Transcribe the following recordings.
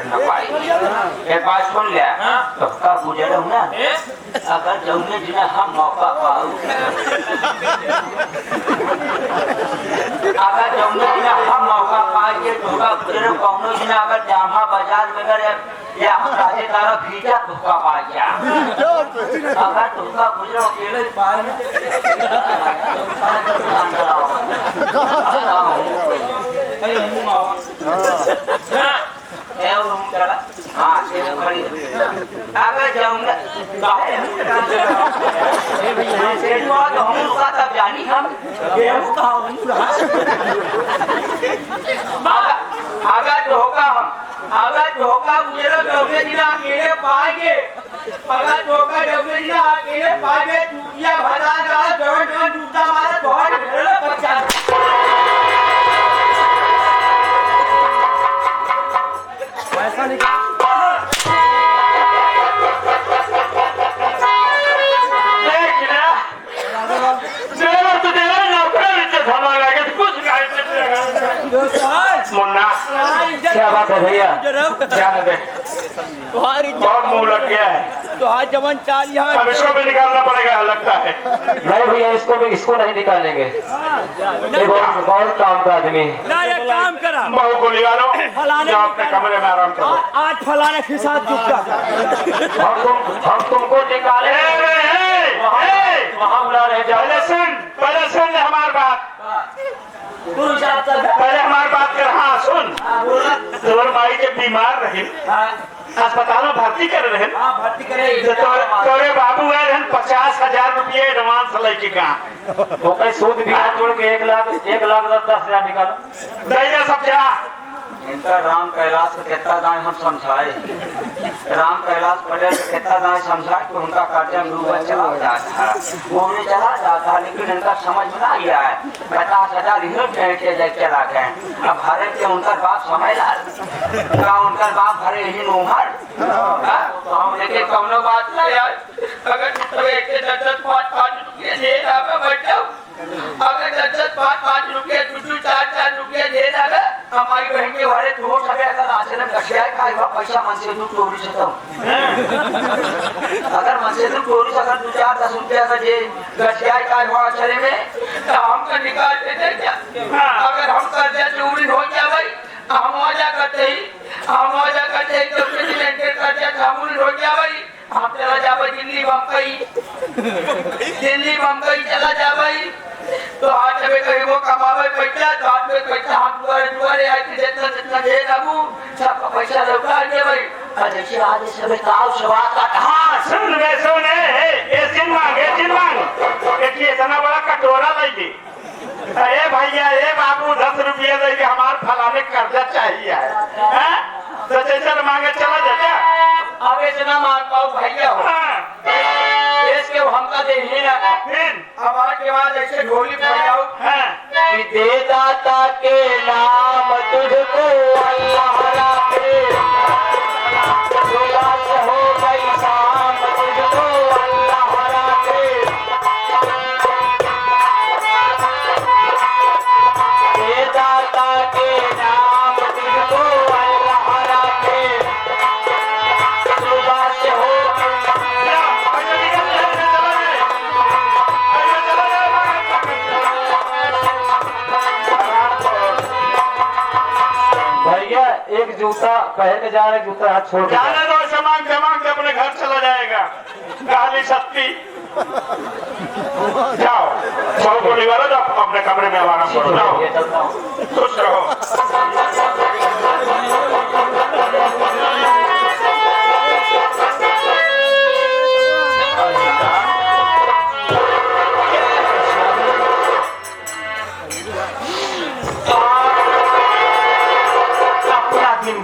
न पाई एक बात सुन ले तो का गुजर हूं ना अगर जौने दिन हम मौका पाऊ अगर जौने दिन हम मौका पाए तो का गुजर कौनो दिन अगर जामा बाजार में गए या राजे तारा भीजा धोखा पा गया अगर धोखा गुजर अकेले पाए अगर जाऊंगा जानी हम अगर धोखा मुझे डोबे जिला अकेले पाएंगे अगर धोखा डोबे जिला अकेले पाएंगे टूटिया भरा जा जवन टूटा मारा बहुत बच्चा ऐसा नहीं मुन्ना क्या बात है भैया क्या है बहुत मुंह लग गया है तो आज जवन चाल यहाँ अब इसको भी निकालना पड़ेगा लगता है नहीं भैया इसको नहीं निकालेंगे ये बहुत काम का आदमी ना ये काम करा बहू को लिया लो जाओ अपने कमरे में आराम करो आज फलाने के साथ हम तुमको निकाले वहाँ बुला रहे पहले सुन हमारी बात पहले हमारी बात कर हाँ सुन तोर माई के बीमार रहे अस्पताल में भर्ती कर रहे तोरे बाबू आए रहे 50,000 रुपये एडवांस लेके कहा सूद ब्याज जोड़ के 1,10,000 निकालो दे सब क्या इनका राम कैलाश को कितना दाएं हम समझाए राम कैलाश पटेल को कितना दाएं समझाए तो उनका कर्जा डूबा चला जाता है घूमने चला जाता है लेकिन इनका समझ में आ गया है 50,000 हीरो चला गए अब भरे के उनका बाप समझ ला उनका बाप भरे ही उमर तो हम लेके कौनो बात नहीं यार अगर एक 10-5 रुपये दे बैठो अगर 10-5 रुपये 2-4 रुपये दे रहा हमारी बहन के वाले तो सके अगर आश्रम कशिया खाएगा पैसा मन से तू चोरी सकता अगर मन से तू चोरी अगर 2-4-10 रुपया का जे कशिया खाएगा आश्रम में तो हम का निकाल देते क्या अगर हम कर दे चोरी हो गया भाई हम मजा करते ही तो फिर एंटर कर दिया काबूल हो गया भाई हम चला जा भाई दिल्ली बम्बई चला जा भाई तो आज जब कहीं वो कमावे पैसा तो आज में पैसा हम दुआरे आए थे जितना दे बाबू सबका पैसा लौटा दे भाई अरे देखिए आज सब काव सवाल का हाँ सुन वे सुने ये सिन मांग देखिए इतना बड़ा कटोरा ले ली अरे भैया ये बाबू 10 रुपये दे के हमारे फलाने कर्जा चाहिए है तो चल मांगे चला जा क्या अब इतना मांग पाओ भैया हो इसके हमका दे ही ना हमारे के बाद ऐसे ढोली बजाओ कि दे दाता के नाम तुझको अल्लाह राखे सुबह हो गई शाम तुझको अल्लाह राखे दे दाता के नाम तुझको अल्लाह राखे सुबह से हो एक जूता पहन के जा रहे जूता हाथ छोड़ जाने दो सामान जमा के अपने घर चला जाएगा गाली शक्ति जाओ बहुत बोली वाला जाओ अपने कमरे में आराम करो जाओ खुश रहो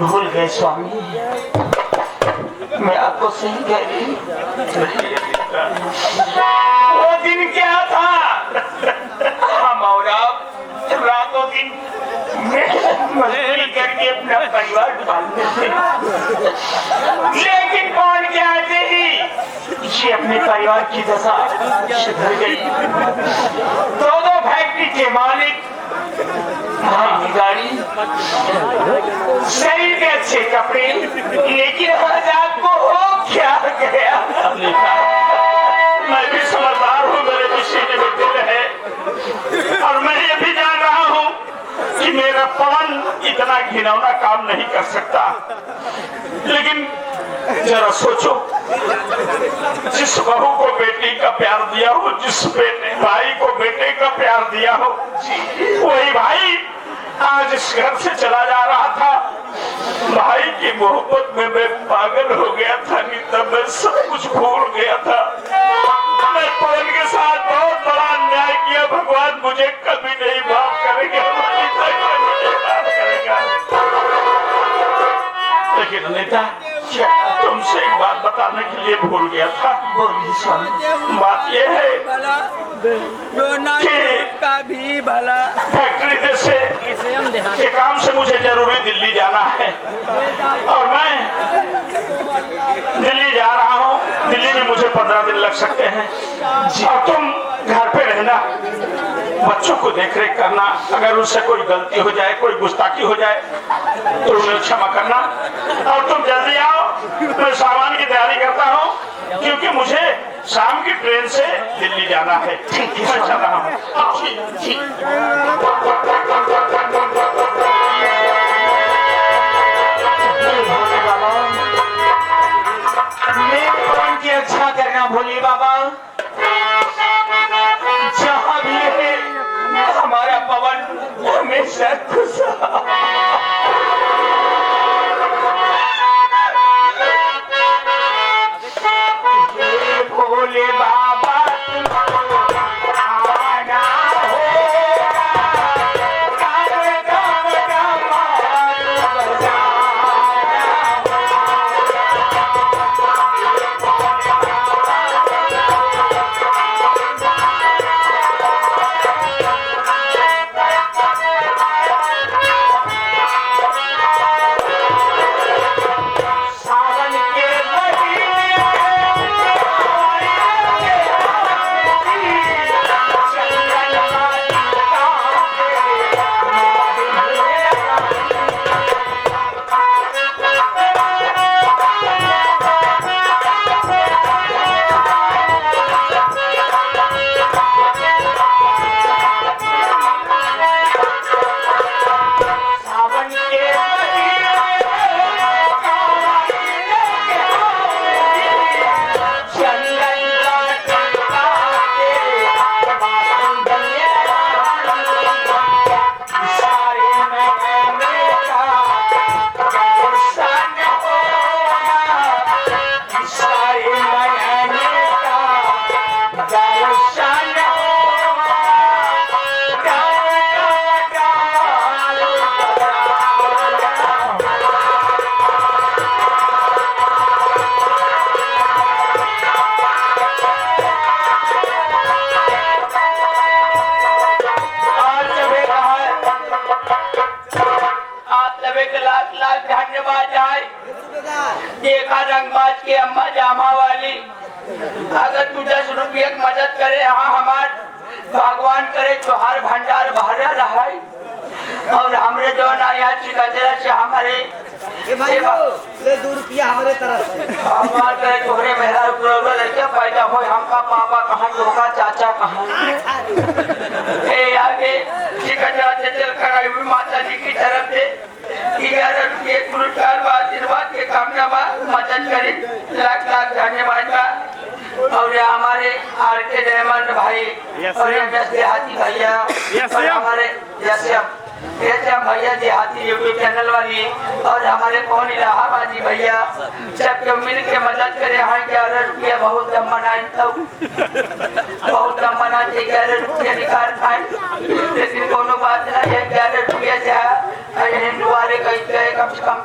भूल गए स्वामी मैं आपको सही कह रही वो दिन क्या था हम और आप रातों दिन मजदूरी करके अपना परिवार पालते थे लेकिन कौन कहते ही ये अपने परिवार की दशा सुधर गई दो फैक्ट्री के मालिक गाड़ी शरीर के अच्छे अपनी लेकिन आजाद को हो क्या गया? मैं भी समझदार हूँ, मेरे भी सीने में दिल है और मैं ये भी जान रहा हूँ कि मेरा पवन इतना घिनौना काम नहीं कर सकता। लेकिन जरा सोचो, जिस बहू को बेटी का प्यार दिया हो, जिस बेटे भाई को बेटे का प्यार दिया हो, वही भाई आज इस घर से चला जा रहा था। भाई की मोहब्बत में मैं पागल हो गया था कि तब मैं सब कुछ भूल गया था। मैं पवन के साथ बहुत बड़ा अन्याय किया। भगवान मुझे कभी नहीं माफ करेगा, लेकिन अनीता तुमसे एक बात बताने के लिए भूल गया था। बोलिए स्वामी। बात यह है कि फैक्ट्री से के काम से मुझे जरूरी दिल्ली जाना है और मैं दिल्ली जा रहा हूँ। दिल्ली में मुझे 15 दिन लग सकते हैं और तुम घर पे रहना, बच्चों को देखरेख करना। अगर उनसे कोई गलती हो जाए, कोई गुस्ताखी हो जाए तो उन्हें क्षमा करना और तुम जल्दी आओ। मैं सामान की तैयारी करता हूँ क्योंकि मुझे शाम की ट्रेन से दिल्ली जाना है। ठीक है, मैं चल रहा हूँ। पवन की अच्छा करना भोले बाबा। जहाँ भी है हमारा पवन हमेशा खुश। भोले बाबा देखा रंगबाज के अम्मा जामा वाली। अगर तू 10 रुपये की मदद करे, हाँ हमार भगवान करे तोहार भंडार भरा रहा और हमरे जो नया सिकंदरा से हमारे ले 2 रुपया हमारे तरफ से भगवान करे तोहरे मेहरा प्रॉब्लम लड़का पैदा हो। हमका पापा कहाँ, तोहका चाचा कहाँ। आगे सिकंदरा से चल कर हुई माता जी की तरफ से 11 रुपये पुरस्कार आशीर्वाद के कामना मदद करे। लाख लाख धन्यवाद का। और हमारे आर के जयमंत भाई और देहाती भैया और हमारे भैया देहाती यूट्यूब चैनल वाली और हमारे कौन इलाहाबादी भैया सबके मिल के मदद करे। हाँ 11 रुपया बहुत कम मनाए, बहुत कम मनाते 11 रुपया निकाल खाए। लेकिन कोनो बात नहीं है, 11 रुपया से हिंदू वाले कम से कम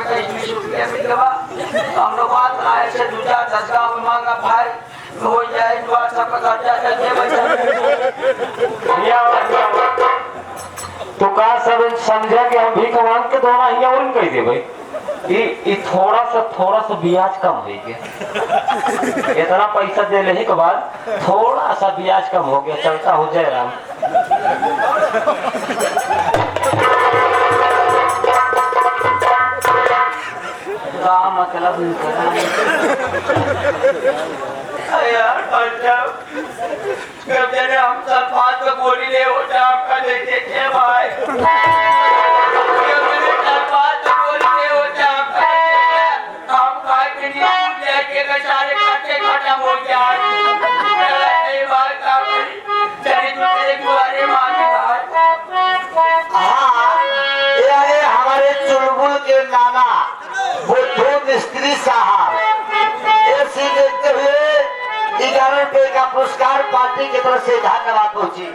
20 रुपया मिलवा। हम लोग बात आए से 2-4-10 गाँव मांगा भाई हो जाए दुआ सबका खर्चा तो का सब समझा कि हम भी कमान के दोना ही और कह दे भाई ये थोड़ा सा ब्याज कम हो गया। इतना पैसा देने के बाद थोड़ा सा ब्याज कम हो गया, चलता हो जाए राम। का मतलब यार जब जने हम सल्फात को गोली ले होता आपका देखे थे भाई सल्फात को गोली ले होता आपका हम खाए के लिए लेके सारे खर्चे खत्म हो जाए नहीं बात का चली दूसरे गुआरे मांगे ये हमारे चुलबुल के नाना वो दो मिस्त्री साहब ऐसे देखते हुए 11 रुपए का पुरस्कार पार्टी की तरफ से धन्यवाद पहुंची।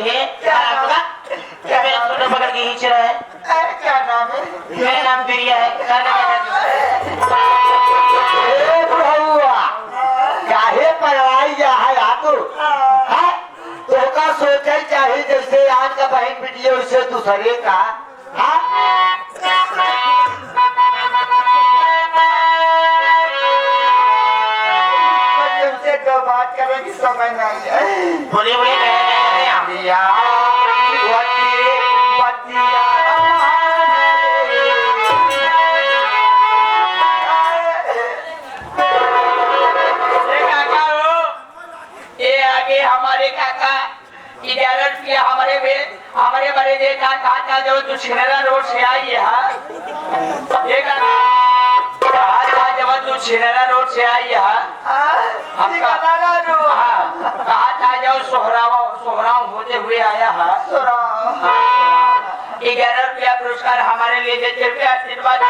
है क्या मेरा छोटा बगल की खींच रहा है? क्या नाम है? मेरा नाम बिरिया है। ए बुढ़उआ, काहे पढ़ाई जा है आपको? हाँ? तो का सोचे चाहे जैसे आज का बहन बिटिया उससे दूसरे का। हाँ? तुमसे तो बात करने की समय नहीं है। बोलिए बोलिए बतिया, बतिया, ये आगे हमारे काका 11 रुपया हमारे बड़े दे काका जो दुछनेरा रोड से आई है। ये काका जब दुछनेरा रोड से आई है हमका कहा था जो सोहराव होते हुए आया है। 11 रुपया पुरस्कार हमारे लिए 11 रुपया आशीर्वाद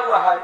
हुआ है।